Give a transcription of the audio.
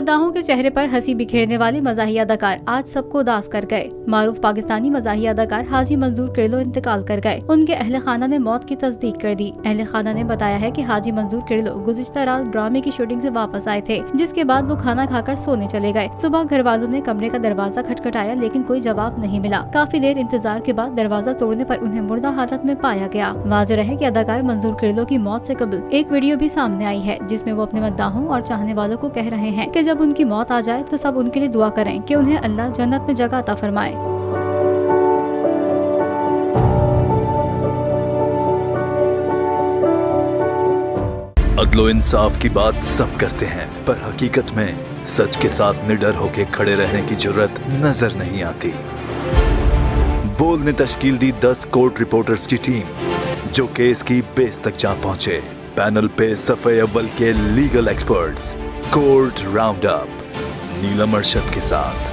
मद्दाहों के चेहरे पर हंसी बिखेरने वाले मज़ाही अदाकार आज सबको उदास कर गए। मारूफ पाकिस्तानी मज़ाही अदाकार हाजी मंजूर किरलो इंतकाल कर गए। उनके अहले खाना ने मौत की तस्दीक कर दी। अहले खाना ने बताया है कि हाजी मंजूर किरलो गुज़िश्ता रात ड्रामे की शूटिंग से वापस आए थे, जिसके बाद वो खाना खाकर सोने चले गए। सुबह घर वालों ने कमरे का दरवाजा खटखटाया, लेकिन कोई जवाब नहीं मिला। काफी देर इंतजार के बाद दरवाजा तोड़ने पर उन्हें मुर्दा हालत में पाया गया। वाज़ेह है कि अदाकार मंजूर किरलो की मौत से कबल एक वीडियो भी सामने आई है, जिसमें वो अपने मद्दाहों और चाहने वालों को कह रहे हैं कि जब उनकी मौत आ जाए तो सब उनके लिए दुआ करें कि उन्हें अल्लाह जन्नत में जगह अता फरमाए। अदलो इंसाफ की बात सब करते हैं, पर हकीकत में सच के साथ निडर होके खड़े रहने की जुर्रत नजर नहीं आती। बोल ने तश्कील दी 10 कोर्ट रिपोर्टर्स की टीम, जो केस की बेस तक जा पहुंचे। पैनल पे सफ़े अव्वल के legal experts, court round up Neelam Arshad के साथ।